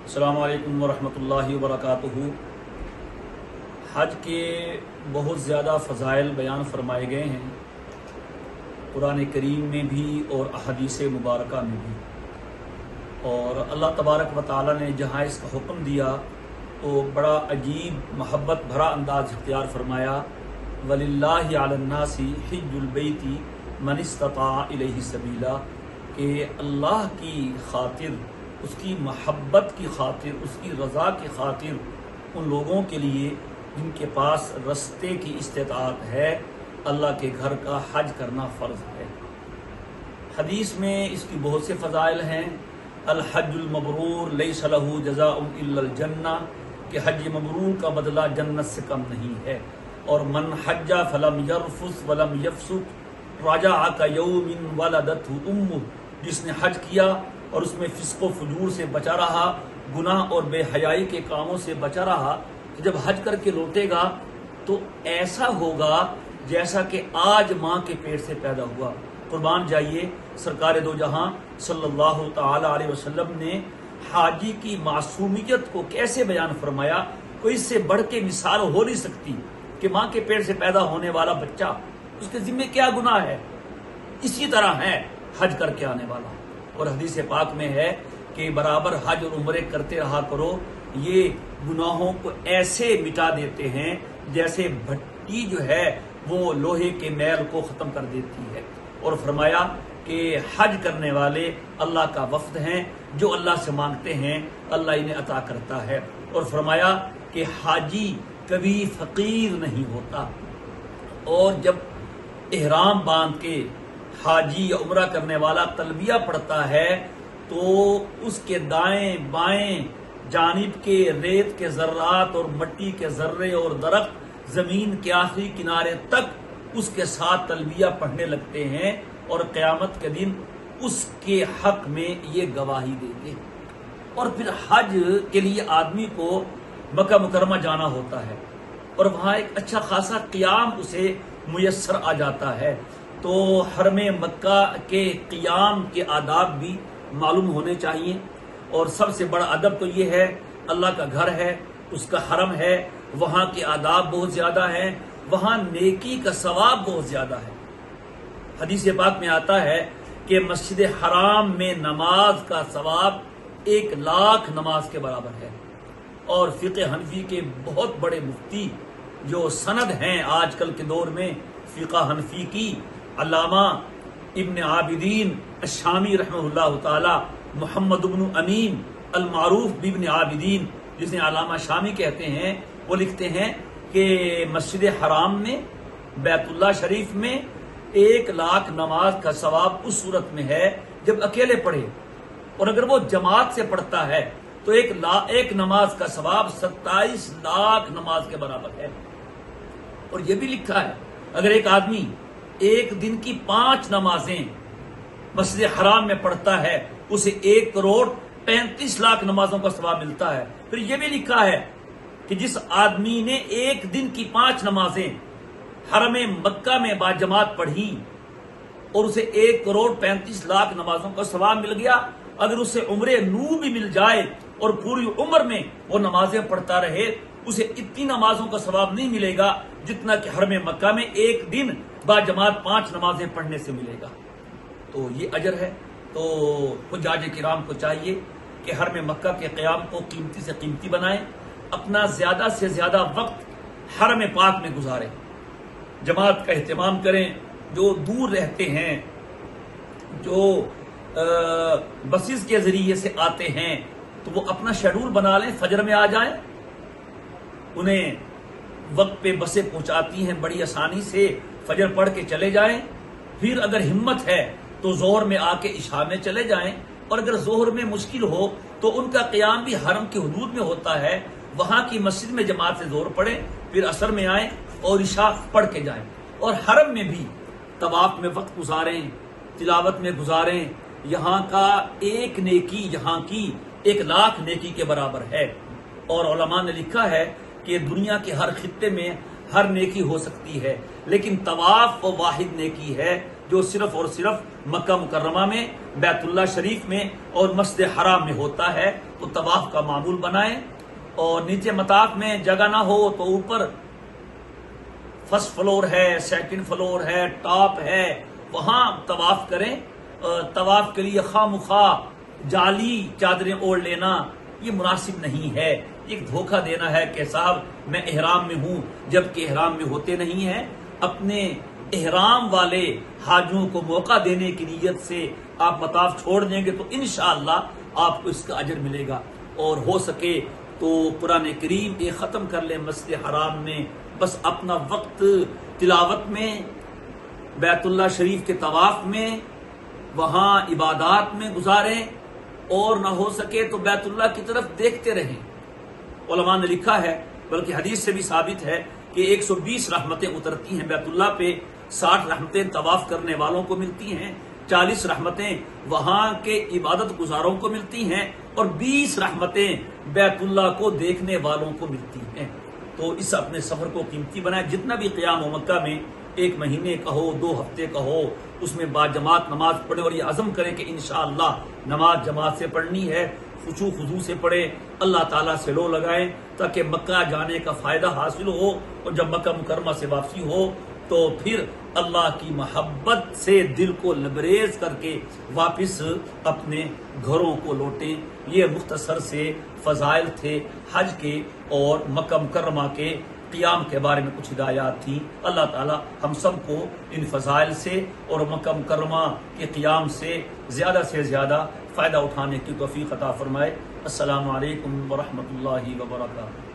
السلام علیکم ورحمۃ اللہ وبرکاتہ۔ حج کے بہت زیادہ فضائل بیان فرمائے گئے ہیں قرآن کریم میں بھی اور احادیث مبارکہ میں بھی، اور اللہ تبارک و تعالی نے جہاں اس کا حکم دیا تو بڑا عجیب محبت بھرا انداز اختیار فرمایا، وَلِلَّهِ عَلَى النَّاسِ حِجُّ الْبَيْتِ مَنِ اسْتَطَاعَ إِلَيْهِ سَبِيلًا، کہ اللہ کی خاطر، اس کی محبت کی خاطر، اس کی رضا کی خاطر ان لوگوں کے لیے جن کے پاس رستے کی استطاعت ہے اللہ کے گھر کا حج کرنا فرض ہے۔ حدیث میں اس کی بہت سے فضائل ہیں۔ الحج المبرور لیس لہ جزاء الا الجنہ، کہ حج مبرور کا بدلہ جنت سے کم نہیں ہے۔ اور من حج فلم یرفث ولم یفسق رجع کیوم ولدتہ امہ، جس نے حج کیا اور اس میں فسق و فجور سے بچا رہا، گناہ اور بے حیائی کے کاموں سے بچا رہا، کہ جب حج کر کے لوٹے گا تو ایسا ہوگا جیسا کہ آج ماں کے پیٹ سے پیدا ہوا۔ قربان جائیے، سرکار دو جہاں صلی اللہ تعالی علیہ وسلم نے حاجی کی معصومیت کو کیسے بیان فرمایا، کوئی اس سے بڑھ کے مثال ہو نہیں سکتی کہ ماں کے پیٹ سے پیدا ہونے والا بچہ، اس کے ذمہ کیا گناہ ہے، اسی طرح ہے حج کر کے آنے والا۔ اور حدیث پاک میں ہے کہ برابر حج اور عمرے کرتے رہا کرو، یہ گناہوں کو ایسے مٹا دیتے ہیں جیسے بھٹی جو ہے وہ لوہے کے میل کو ختم کر دیتی ہے۔ اور فرمایا کہ حج کرنے والے اللہ کا وفد ہیں، جو اللہ سے مانگتے ہیں اللہ انہیں عطا کرتا ہے۔ اور فرمایا کہ حاجی کبھی فقیر نہیں ہوتا، اور جب احرام باندھ کے حاجی یا عمرہ کرنے والا تلبیہ پڑھتا ہے تو اس کے دائیں بائیں جانب کے ریت کے ذرات اور مٹی کے ذرے اور درخت زمین کے آخری کنارے تک اس کے ساتھ تلبیہ پڑھنے لگتے ہیں، اور قیامت کے دن اس کے حق میں یہ گواہی دیں گے۔ اور پھر حج کے لیے آدمی کو مکہ مکرمہ جانا ہوتا ہے، اور وہاں ایک اچھا خاصا قیام اسے میسر آ جاتا ہے، تو حرم مکہ کے قیام کے آداب بھی معلوم ہونے چاہیے۔ اور سب سے بڑا ادب تو یہ ہے، اللہ کا گھر ہے، اس کا حرم ہے، وہاں کے آداب بہت زیادہ ہیں، وہاں نیکی کا ثواب بہت زیادہ ہے۔ حدیث پاک میں آتا ہے کہ مسجد حرام میں نماز کا ثواب 1,00,000 نماز کے برابر ہے۔ اور فقہ حنفی کے بہت بڑے مفتی جو سند ہیں آج کل کے دور میں فقہ حنفی کی، علامہ ابن عابدین الشامی رحمہ اللہ تعالی، محمد بن امین المعروف بابن عابدین، جسے علامہ شامی کہتے ہیں، وہ لکھتے ہیں کہ مسجد حرام میں، بیت اللہ شریف میں 1,00,000 نماز کا ثواب اس صورت میں ہے جب اکیلے پڑھے، اور اگر وہ جماعت سے پڑھتا ہے تو ایک نماز کا ثواب 27,00,000 نماز کے برابر ہے۔ اور یہ بھی لکھا ہے اگر ایک آدمی ایک دن کی 5 نمازیں مسجد حرام میں پڑھتا ہے اسے 1,35,00,000 نمازوں کا ثواب ملتا ہے۔ پھر یہ بھی لکھا ہے کہ جس آدمی نے ایک دن کی 5 نمازیں حرم مکہ میں باجماعت پڑھی اور اسے 1,35,00,000 نمازوں کا ثواب مل گیا، اگر اسے عمر نو بھی مل جائے اور پوری عمر میں وہ نمازیں پڑھتا رہے، اسے اتنی نمازوں کا ثواب نہیں ملے گا جتنا کہ حرم مکہ میں ایک دن باجماعت 5 نمازیں پڑھنے سے ملے گا۔ تو یہ اجر ہے۔ تو حجاج کرام کو چاہیے کہ حرم مکہ کے قیام کو قیمتی سے قیمتی بنائیں، اپنا زیادہ سے زیادہ وقت حرم پاک میں گزاریں، جماعت کا اہتمام کریں۔ جو دور رہتے ہیں، جو بسز کے ذریعے سے آتے ہیں، تو وہ اپنا شیڈول بنا لیں، فجر میں آ جائیں، انہیں وقت پہ بسیں پہنچاتی ہیں بڑی آسانی سے، فجر پڑھ کے چلے جائیں۔ پھر اگر ہمت ہے تو ظہر میں آ کے عشاء میں چلے جائیں، اور اگر ظہر میں مشکل ہو تو ان کا قیام بھی حرم کی حدود میں ہوتا ہے، وہاں کی مسجد میں جماعت سے ظہر پڑھیں، پھر عصر میں آئیں اور عشاء پڑھ کے جائیں۔ اور حرم میں بھی طواف میں وقت گزاریں، تلاوت میں گزاریں، یہاں کا ایک نیکی یہاں کی 1,00,000 نیکی کے برابر ہے۔ اور علماء نے لکھا ہے کہ دنیا کے ہر خطے میں ہر نیکی ہو سکتی ہے، لیکن طواف وہ واحد نیکی ہے جو صرف اور صرف مکہ مکرمہ میں، بیت اللہ شریف میں اور مسجد حرام میں ہوتا ہے، تو طواف کا معمول بنائیں، اور نیچے مطاف میں جگہ نہ ہو تو اوپر فرسٹ فلور ہے، سیکنڈ فلور ہے، ٹاپ ہے، وہاں طواف کریں۔ طواف کے لیے خواہ مخواہ جعلی چادریں اوڑھ لینا یہ مناسب نہیں ہے، ایک دھوکہ دینا ہے کہ صاحب میں احرام میں ہوں، جبکہ احرام میں ہوتے نہیں ہیں۔ اپنے احرام والے حاجوں کو موقع دینے کی نیت سے آپ مطاف چھوڑ دیں گے تو انشاءاللہ آپ کو اس کا اجر ملے گا، اور ہو سکے تو قرآن کریم یہ ختم کر لیں مسجد حرام میں، بس اپنا وقت تلاوت میں، بیت اللہ شریف کے طواف میں، وہاں عبادات میں گزاریں، اور نہ ہو سکے تو بیت اللہ کی طرف دیکھتے رہیں۔ علماء نے لکھا ہے، بلکہ حدیث سے بھی ثابت ہے کہ 120 رحمتیں اترتی ہیں بیت اللہ پہ، 60 رحمتیں طواف کرنے والوں کو ملتی ہیں، 40 رحمتیں وہاں کے عبادت گزاروں کو ملتی ہیں، اور 20 رحمتیں بیت اللہ کو دیکھنے والوں کو ملتی ہیں۔ تو اس اپنے سفر کو قیمتی بنائے، جتنا بھی قیام و مکہ میں 1 مہینے کا ہو، 2 ہفتے کا ہو، اس میں با جماعت نماز پڑھے، اور یہ عزم کریں کہ انشاءاللہ نماز جماعت سے پڑھنی ہے، خشوع خضوع سے پڑھے، اللہ تعالیٰ سے لو لگائیں تاکہ مکہ جانے کا فائدہ حاصل ہو، اور جب مکہ مکرمہ سے واپسی ہو تو پھر اللہ کی محبت سے دل کو لبریز کر کے واپس اپنے گھروں کو لوٹیں۔ یہ مختصر سے فضائل تھے حج کے اور مکہ مکرمہ کے قیام کے بارے میں کچھ ہدایات تھیں۔ اللہ تعالی ہم سب کو ان فضائل سے اور مکہ مکرمہ کے قیام سے زیادہ فائدہ اٹھانے کی توفیق عطا فرمائے۔ السلام علیکم ورحمۃ اللہ وبرکاتہ۔